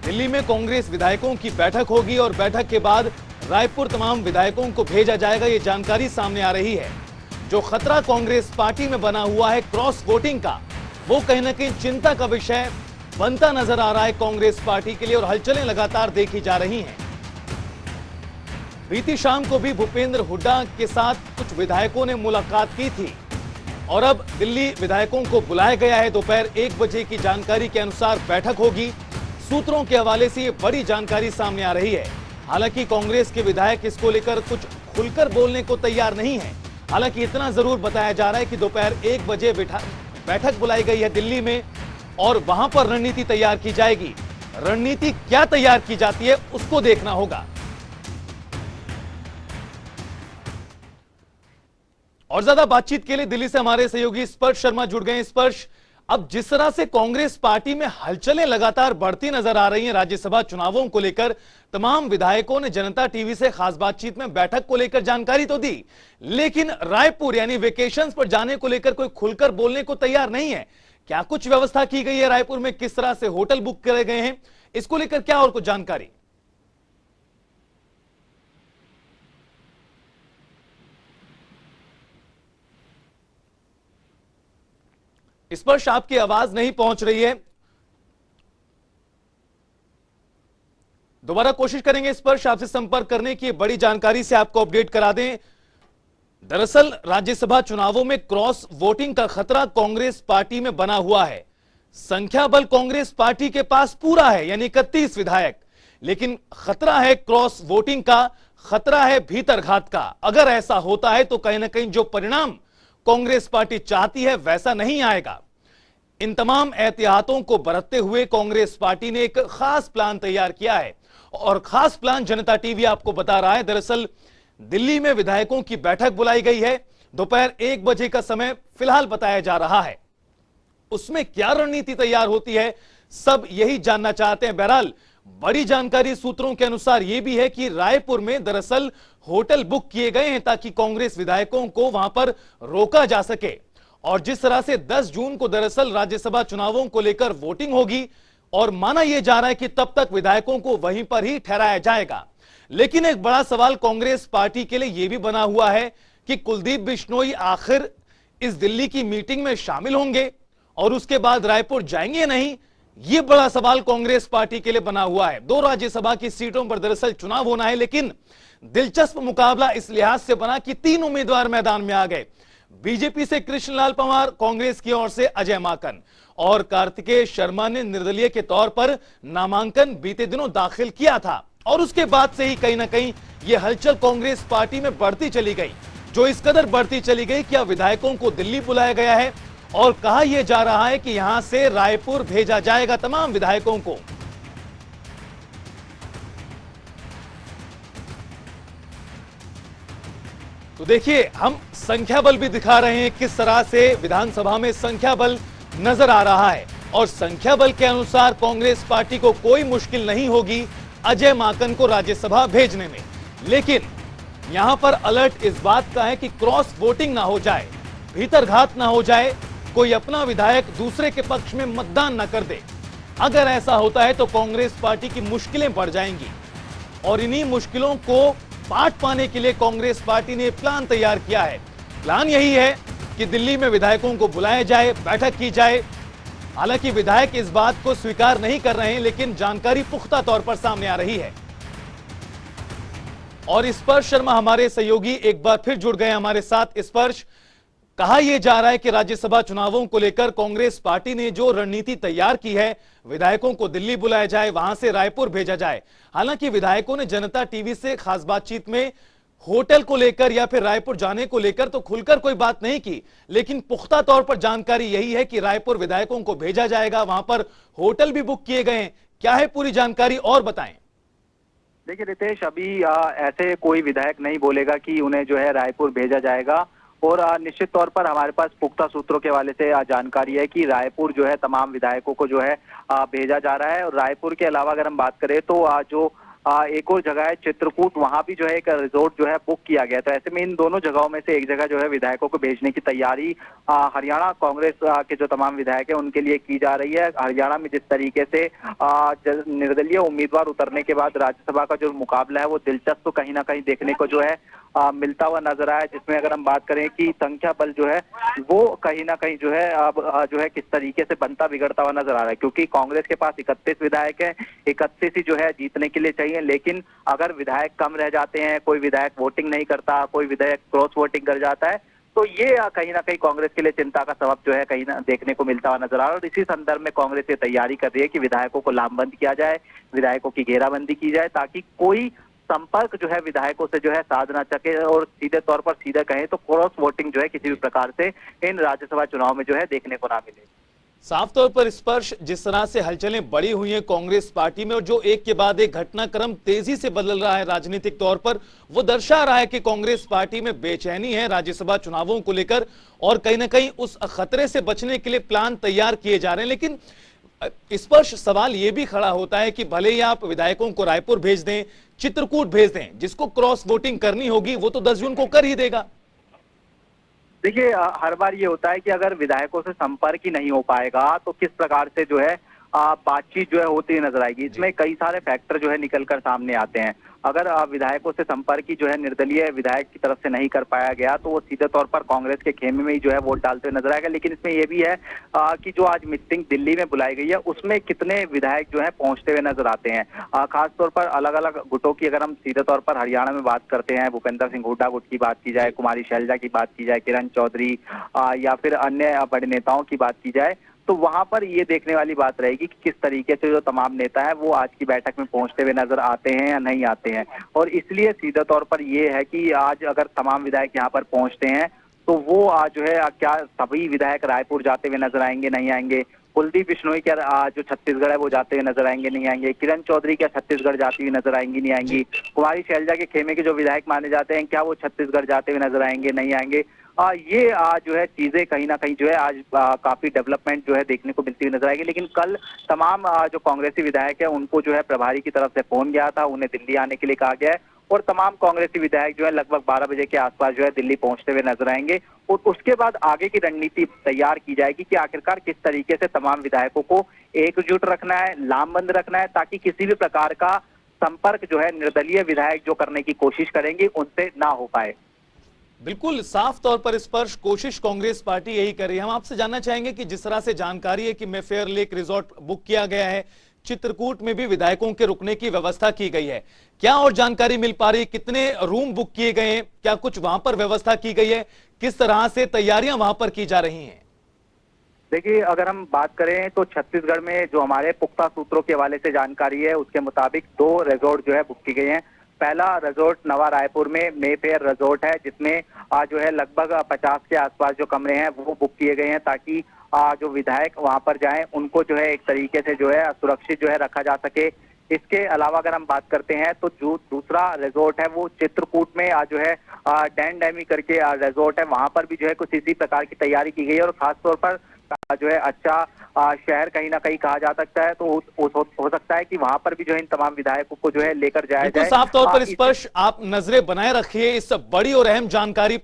दिल्ली में कांग्रेस विधायकों की बैठक होगी और बैठक के बाद रायपुर तमाम विधायकों को भेजा जाएगा, ये जानकारी सामने आ रही है। जो खतरा कांग्रेस पार्टी में बना हुआ है क्रॉस वोटिंग का, वो कहीं ना कहीं चिंता का विषय बनता नजर आ रहा है कांग्रेस पार्टी के लिए और हलचलें लगातार देखी जा रही हैं। बीती शाम को भी भूपेंद्र हुड्डा के साथ कुछ विधायकों ने मुलाकात की थी और अब दिल्ली विधायकों को बुलाया गया है। दोपहर 1 बजे की जानकारी के अनुसार बैठक होगी। सूत्रों के हवाले से ये बड़ी जानकारी सामने आ रही है। हालांकि कांग्रेस के विधायक इसको लेकर कुछ खुलकर बोलने को तैयार नहीं है। हालांकि इतना जरूर बताया जा रहा है कि दोपहर 1 बजे बैठक बुलाई गई है दिल्ली में और वहां पर रणनीति तैयार की जाएगी। रणनीति क्या तैयार की जाती है उसको देखना होगा। और ज्यादा बातचीत के लिए दिल्ली से हमारे सहयोगी स्पर्श शर्मा जुड़ गए। स्पर्श, अब जिस तरह से कांग्रेस पार्टी में हलचलें लगातार बढ़ती नजर आ रही हैं राज्यसभा चुनावों को लेकर, तमाम विधायकों ने जनता टीवी से खास बातचीत में बैठक को लेकर जानकारी तो दी, लेकिन रायपुर यानी वेकेशंस पर जाने को लेकर कोई खुलकर बोलने को तैयार नहीं है। क्या कुछ व्यवस्था की गई है रायपुर में? किस तरह से होटल बुक करे गए हैं? इसको लेकर क्या और कुछ जानकारी? स्पर्श, आपकी आवाज नहीं पहुंच रही है, दोबारा कोशिश करेंगे स्पर्श आपसे संपर्क करने की। बड़ी जानकारी से आपको अपडेट करा दें। दरअसल राज्यसभा चुनावों में क्रॉस वोटिंग का खतरा कांग्रेस पार्टी में बना हुआ है। संख्या बल कांग्रेस पार्टी के पास पूरा है, यानी 31 विधायक, लेकिन खतरा है क्रॉस वोटिंग का, खतरा है भीतरघात का। अगर ऐसा होता है तो कहीं ना कहीं जो परिणाम कांग्रेस पार्टी चाहती है वैसा नहीं आएगा। इन तमाम एहतियातों को बरतते हुए कांग्रेस पार्टी ने एक खास प्लान तैयार किया है और खास प्लान जनता टीवी आपको बता रहा है। दरअसल दिल्ली में विधायकों की बैठक बुलाई गई है, दोपहर 1 बजे का समय फिलहाल बताया जा रहा है। उसमें क्या रणनीति तैयार होती है, सब यही जानना चाहते हैं। बहरहाल बड़ी जानकारी सूत्रों के अनुसार यह भी है कि रायपुर में दरअसल होटल बुक किए गए हैं ताकि कांग्रेस विधायकों को वहां पर रोका जा सके। और जिस तरह से 10 जून को दरअसल राज्यसभा चुनावों को लेकर वोटिंग होगी और माना यह जा रहा है कि तब तक विधायकों को वहीं पर ही ठहराया जाएगा। लेकिन एक बड़ा सवाल कांग्रेस पार्टी के लिए यह भी बना हुआ है कि कुलदीप बिश्नोई आखिर इस दिल्ली की मीटिंग में शामिल होंगे और उसके बाद रायपुर जाएंगे या नहीं, यह बड़ा सवाल कांग्रेस पार्टी के लिए बना हुआ है। 2 राज्यसभा की सीटों पर दरअसल चुनाव होना है, लेकिन दिलचस्प मुकाबला इस लिहाज से बना कि 3 उम्मीदवार मैदान में आ गए। बीजेपी से कृष्णलाल पंवार, कांग्रेस की ओर से अजय माकन और कार्तिकेय शर्मा ने निर्दलीय के तौर पर नामांकन बीते दिनों दाखिल किया था। और उसके बाद से ही कहीं ना कहीं यह हलचल कांग्रेस पार्टी में बढ़ती चली गई, जो इस कदर बढ़ती चली गई कि अब विधायकों को दिल्ली बुलाया गया है और कहा यह जा रहा है कि यहां से रायपुर भेजा जाएगा तमाम विधायकों को। तो देखिए, हम संख्या बल भी दिखा रहे हैं किस तरह से विधानसभा में संख्या बल नजर आ रहा है और संख्या बल के अनुसार कांग्रेस पार्टी को कोई मुश्किल नहीं होगी अजय माकन को राज्यसभा भेजने में। लेकिन यहां पर अलर्ट इस बात का है कि क्रॉस वोटिंग ना हो जाए, भीतरघात ना हो जाए, कोई अपना विधायक दूसरे के पक्ष में मतदान ना कर दे। अगर ऐसा होता है तो कांग्रेस पार्टी की मुश्किलें बढ़ जाएंगी और इन्हीं मुश्किलों को पाट पाने के लिए कांग्रेस पार्टी ने प्लान तैयार किया है। प्लान यही है कि दिल्ली में विधायकों को बुलाया जाए, बैठक की जाए। हालांकि विधायक इस बात को स्वीकार नहीं कर रहे हैं, लेकिन जानकारी पुख्ता तौर पर सामने आ रही है। और स्पर्श शर्मा हमारे सहयोगी एक बार फिर जुड़ गए हमारे साथ। स्पर्श, कहा यह जा रहा है कि राज्यसभा चुनावों को लेकर कांग्रेस पार्टी ने जो रणनीति तैयार की है, विधायकों को दिल्ली बुलाया जाए, वहां से रायपुर भेजा जाए। हालांकि विधायकों ने जनता टीवी से खास बातचीत में होटल को लेकर या फिर रायपुर जाने को लेकर तो खुलकर कोई बात नहीं की, लेकिन पुख्ता तौर पर जानकारी यही है कि रायपुर विधायकों को भेजा जाएगा, वहां पर होटल भी बुक किए गए हैं। क्या है पूरी जानकारी और बताएं। देखिए रितेश, अभी ऐसे कोई विधायक नहीं बोलेगा कि उन्हें जो है रायपुर भेजा जाएगा और निश्चित तौर पर हमारे पास पुख्ता सूत्रों के हवाले से जानकारी है कि रायपुर जो है तमाम विधायकों को जो है भेजा जा रहा है। और रायपुर के अलावा अगर हम बात करें तो जो एक और जगह है चित्रकूट, वहां भी जो है एक रिजॉर्ट जो है बुक किया गया। तो ऐसे में इन दोनों जगहों में से एक जगह जो है विधायकों को भेजने की तैयारी हरियाणा कांग्रेस के जो तमाम विधायक है उनके लिए की जा रही है। हरियाणा में जिस तरीके से निर्दलीय उम्मीदवार उतरने के बाद राज्यसभा का जो मुकाबला है वो दिलचस्प कहीं ना कहीं देखने को जो है मिलता हुआ नजर आया, जिसमें अगर हम बात करें कि संख्या बल जो है वो कहीं ना कहीं जो है अब जो है किस तरीके से बनता बिगड़ता हुआ नजर आ रहा है, क्योंकि कांग्रेस के पास 31 विधायक है, 31 ही जो है जीतने के लिए चाहिए। लेकिन अगर विधायक कम रह जाते हैं, कोई विधायक वोटिंग नहीं करता, कोई विधायक क्रॉस वोटिंग कर जाता है, तो ये कहीं ना कहीं कांग्रेस के लिए चिंता का सबब जो है कहीं ना देखने को मिलता हुआ नजर आ रहा है। और इसी संदर्भ में कांग्रेस ये तैयारी कर रही है कि विधायकों को लामबंद किया जाए, विधायकों की घेराबंदी की जाए, ताकि कोई संपर्क जो है विधायकों से जो है साध ना सके, और सीधे तौर पर सीधे कहें तो क्रॉस वोटिंग जो है किसी भी प्रकार से इन राज्यसभा चुनाव में जो है देखने को ना मिले। साफ तौर पर स्पर्श जिस तरह से हलचलें बढ़ी हुई हैं कांग्रेस पार्टी में और जो एक के बाद एक घटनाक्रम तेजी से बदल रहा है राजनीतिक तौर पर, वो दर्शा रहा है कि कांग्रेस पार्टी में बेचैनी है राज्यसभा चुनावों को लेकर और कहीं ना कहीं उस खतरे से बचने के लिए प्लान तैयार किए जा रहे हैं। लेकिन स्पर्श सवाल यह भी खड़ा होता है कि भले ही आप विधायकों को रायपुर भेज दें, चित्रकूट भेज दें, जिसको क्रॉस वोटिंग करनी होगी वो तो 10 जून को कर ही देगा। देखिए, हर बार ये होता है कि अगर विधायकों से संपर्क ही नहीं हो पाएगा तो किस प्रकार से जो है बातचीत जो है होती नजर आएगी। इसमें कई सारे फैक्टर जो है निकलकर सामने आते हैं। अगर विधायकों से संपर्क ही जो है निर्दलीय विधायक की तरफ से नहीं कर पाया गया तो वो सीधे तौर पर कांग्रेस के खेमे में ही जो है वोट डालते हुए नजर आएगा। लेकिन इसमें यह भी है कि जो आज मीटिंग दिल्ली में बुलाई गई है उसमें कितने विधायक जो है पहुंचते हुए नजर आते हैं। खासतौर पर अलग अलग गुटों की अगर हम सीधे तौर पर हरियाणा में बात करते हैं, भूपेंद्र सिंह हुड्डा गुट की बात की जाए, कुमारी शैलजा की बात की जाए, किरण चौधरी या फिर अन्य बड़े नेताओं की बात की जाए, तो वहां पर ये देखने वाली बात रहेगी कि किस तरीके से जो तमाम नेता है वो आज की बैठक में पहुंचते हुए नजर आते हैं या नहीं आते हैं। और इसलिए सीधे तौर पर ये है कि आज अगर तमाम विधायक यहाँ पर पहुंचते हैं तो वो आज जो है क्या सभी विधायक रायपुर जाते हुए नजर आएंगे, नहीं आएंगे? कुलदीप बिश्नोई क्या जो छत्तीसगढ़ है वो जाते हुए नजर आएंगे, नहीं आएंगे? किरण चौधरी क्या छत्तीसगढ़ जाती हुई नजर आएंगी, नहीं आएंगी? कुमारी शैलजा के खेमे के जो विधायक माने जाते हैं क्या वो छत्तीसगढ़ जाते हुए नजर आएंगे, नहीं आएंगे? ये जो है चीजें कहीं ना कहीं जो है आज काफी डेवलपमेंट जो है देखने को मिलती हुई नजर आएगी। लेकिन कल तमाम जो कांग्रेसी विधायक है उनको जो है प्रभारी की तरफ से फोन गया था, उन्हें दिल्ली आने के लिए कहा गया है और तमाम कांग्रेसी विधायक जो है लगभग 12 बजे के आसपास जो है दिल्ली पहुंचते हुए नजर आएंगे। और उसके बाद आगे की रणनीति तैयार की जाएगी कि आखिरकार किस तरीके से तमाम विधायकों को एकजुट रखना है, लामबंद रखना है, ताकि किसी भी प्रकार का संपर्क जो है निर्दलीय विधायक जो करने की कोशिश करेंगे उनसे ना हो पाए। बिल्कुल साफ तौर पर स्पर्श कोशिश कांग्रेस पार्टी यही कर रही है। हम आपसे जानना चाहेंगे कि जिस तरह से जानकारी है कि मेफेयर लेक रिजॉर्ट बुक किया गया है, चित्रकूट में भी विधायकों के रुकने की व्यवस्था की गई है, क्या और जानकारी मिल पा रही है? कितने रूम बुक किए गए हैं? क्या कुछ वहां पर व्यवस्था की गई है? किस तरह से तैयारियां वहां पर की जा रही हैं? देखिए, अगर हम बात करें तो छत्तीसगढ़ में जो हमारे पुख्ता सूत्रों के हवाले से जानकारी है उसके मुताबिक 2 रिजॉर्ट जो है बुक की गए हैं। पहला रिजॉर्ट नवा रायपुर में मेफेयर रिजॉर्ट है, जिसमें जो है लगभग 50 के आसपास जो कमरे हैं वो बुक किए गए हैं, ताकि जो विधायक वहां पर जाएं उनको जो है एक तरीके से जो है सुरक्षित जो है रखा जा सके। इसके अलावा अगर हम बात करते हैं तो जो दूसरा रिजॉर्ट है वो चित्रकूट में जो है डैन डैमी करके रिजॉर्ट है, वहां पर भी जो है कुछ इसी प्रकार की तैयारी की गई है। और खासतौर पर जो है अच्छा शहर कहीं ना कहीं कहा जा सकता है, तो हो सकता है कि वहां पर भी जो है इन तमाम विधायकों को जो है लेकर जाया जाए। साफ तौर पर स्पर्श आप नजरें बनाए रखिए इस बड़ी और अहम जानकारी पर।